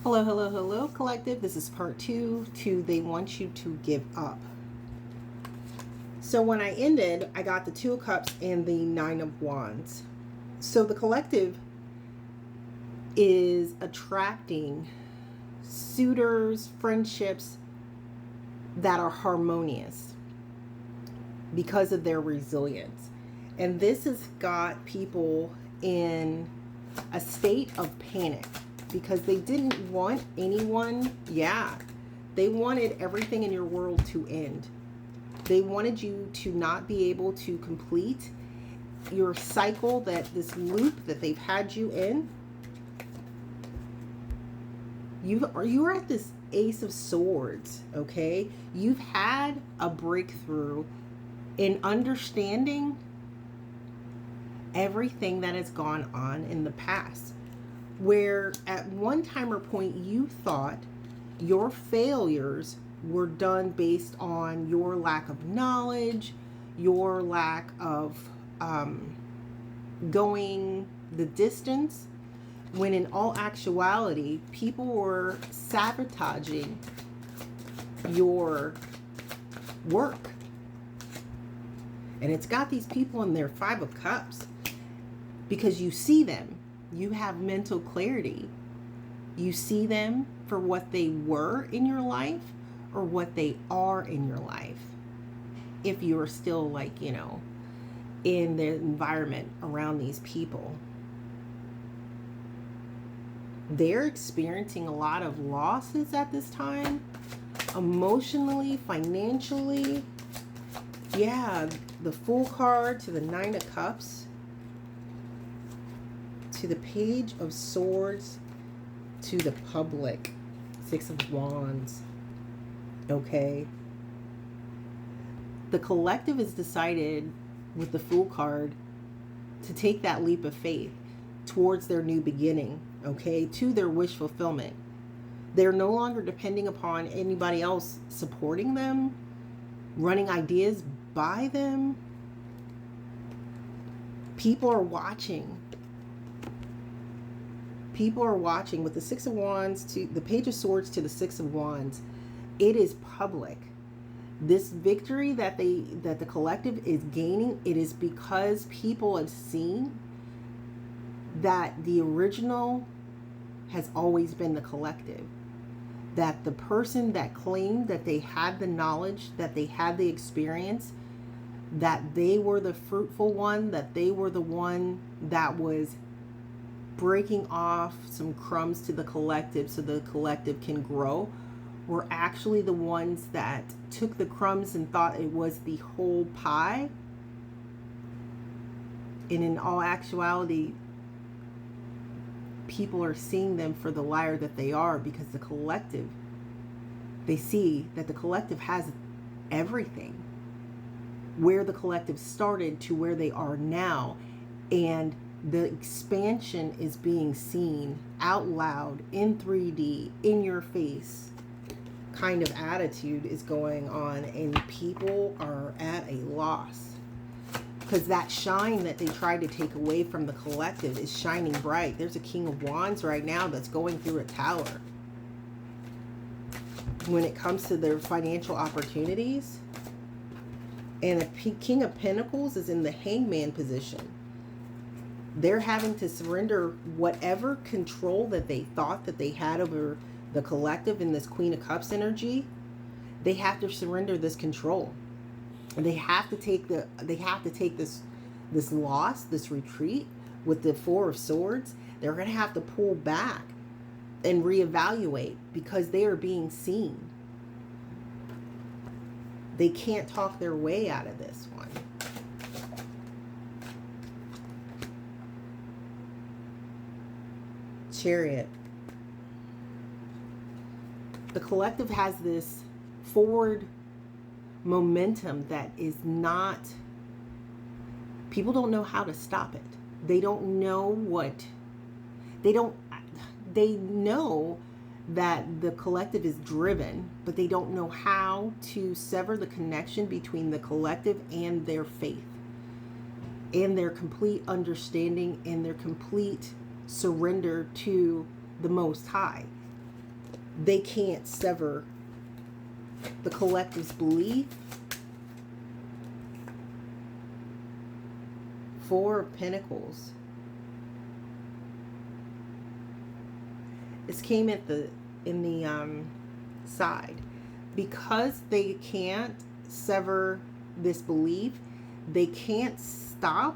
Hello, hello, hello, collective. This is part two to They Want You to Give Up. So when I ended, I got the Two of Cups and the Nine of Wands. So the collective is attracting suitors, friendships that are harmonious because of their resilience. And this has got people in a state of panic because they didn't want anyone, they wanted everything in your world to end. They wanted you to not be able to complete your cycle, that this loop that they've had you in. You are at this Ace of Swords, okay? You've had a breakthrough in understanding everything that has gone on in the past, where at one time or point you thought your failures were done based on your lack of knowledge, your lack of going the distance, when in all actuality, people were sabotaging your work. And it's got these people in their Five of Cups because you see them. You have mental clarity. You see them for what they were in your life or what they are in your life. If you are still in the environment around these people. They're experiencing a lot of losses at this time, emotionally, financially. Yeah, the Fool card to the Nine of Cups, to the Page of Swords, to the Public, Six of Wands. Okay. The collective has decided with the Fool card to take that leap of faith towards their new beginning, okay, to their wish fulfillment. They're no longer depending upon anybody else supporting them, running ideas by them. People are watching. People are watching with the Six of Wands to the Page of Swords to the Six of Wands. It is public. This victory that the collective is gaining, it is because people have seen that the original has always been the collective. That the person that claimed that they had the knowledge, that they had the experience, that they were the fruitful one, that they were the one that was breaking off some crumbs to the collective so the collective can grow, were actually the ones that took the crumbs and thought it was the whole pie. And in all actuality, people are seeing them for the liar that they are, because the collective, they see that the collective has everything. Where the collective started to where they are now, and the expansion is being seen out loud in 3D, in your face kind of attitude is going on, and people are at a loss because that shine that they tried to take away from the collective is shining bright. There's a King of Wands right now that's going through a tower when it comes to their financial opportunities, and a King of Pentacles is in the Hangman position. They're having to surrender whatever control that they thought that they had over the collective in this Queen of Cups energy. They have to surrender this control. And they have to take this loss, this retreat with the Four of Swords. They're going to have to pull back and reevaluate because they are being seen. They can't talk their way out of this one. Chariot. The collective has this forward momentum that is not, people don't know how to stop it. They don't know what, they know that the collective is driven, but they don't know how to sever the connection between the collective and their faith, and their complete understanding, and their complete surrender to the Most High. They can't sever the collective's belief. Four of Pentacles. This came at the side. Because they can't sever this belief, they can't stop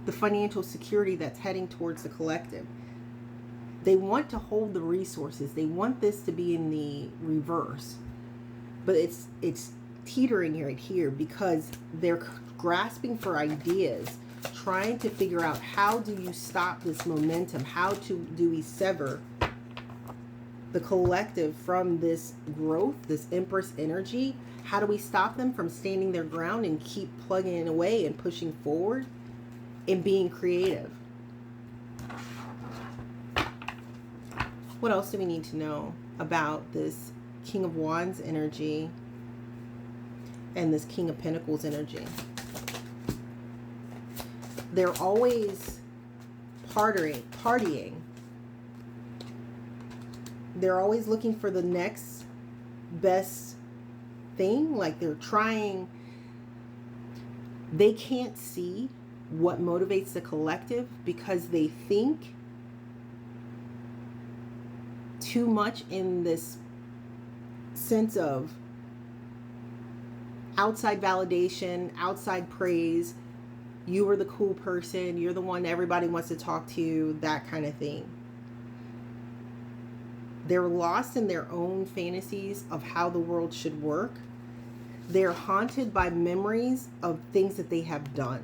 the financial security that's heading towards the collective. They want to hold the resources. They want this to be in the reverse. But it's teetering right here because they're grasping for ideas, trying to figure out, how do you stop this momentum? How do we sever the collective from this growth, this Empress energy? How do we stop them from standing their ground and keep plugging away and pushing forward and being creative? What else do we need to know about this King of Wands energy and this King of Pentacles energy? They're always partying. They're always looking for the next best thing. Like they're trying. They can't see what motivates the collective because they think too much in this sense of outside validation, outside praise. You are the cool person. You're the one everybody wants to talk to, that kind of thing. They're lost in their own fantasies of how the world should work. They're haunted by memories of things that they have done.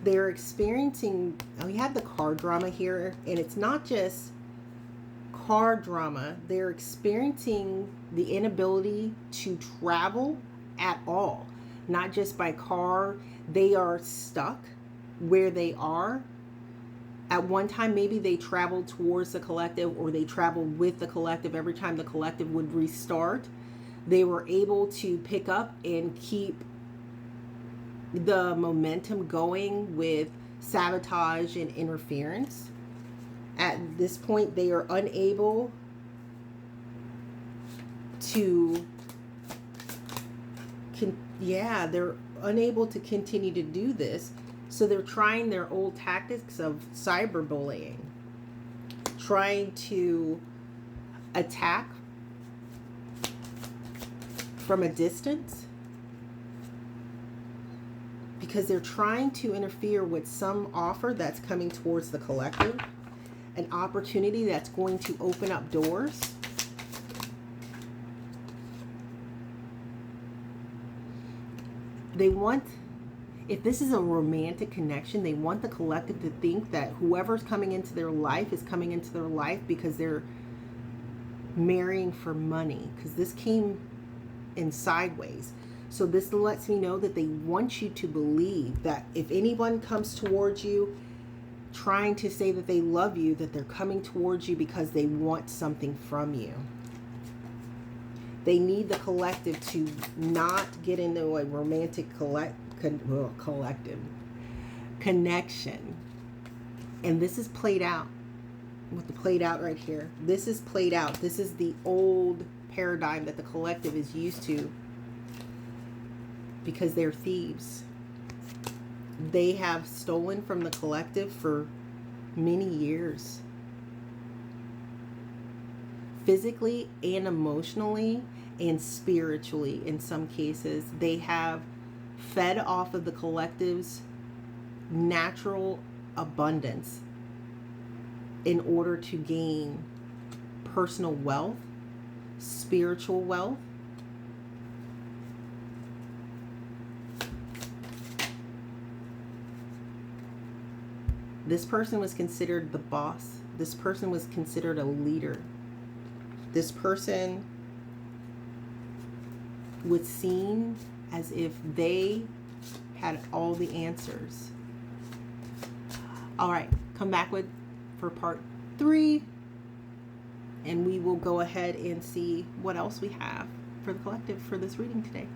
They're experiencing, we had the car drama here, and it's not just car drama. They're experiencing the inability to travel at all. Not just by car. They are stuck where they are. At one time, maybe they traveled towards the collective, or they traveled with the collective. Every time the collective would restart, they were able to pick up and keep the momentum going with sabotage and interference. At this point, they are unable to they're unable to continue to do this. So they're trying their old tactics of cyberbullying, trying to attack from a distance, because they're trying to interfere with some offer that's coming towards the collective, an opportunity that's going to open up doors. They want, if this is a romantic connection, they want the collective to think that whoever's coming into their life is coming into their life because they're marrying for money, because this came in sideways. So this lets me know that they want you to believe that if anyone comes towards you trying to say that they love you, that they're coming towards you because they want something from you. They need the collective to not get into a romantic collective connection. And this is played out with the played out right here. This is played out. This is the old paradigm that the collective is used to, because they're thieves. They have stolen from the collective for many years, physically and emotionally and spiritually. In some cases, they have fed off of the collective's natural abundance in order to gain personal wealth, spiritual wealth. This person was considered the boss. This person was considered a leader. This person was seen as if they had all the answers. All right, come back for part 3, and we will go ahead and see what else we have for the collective for this reading today.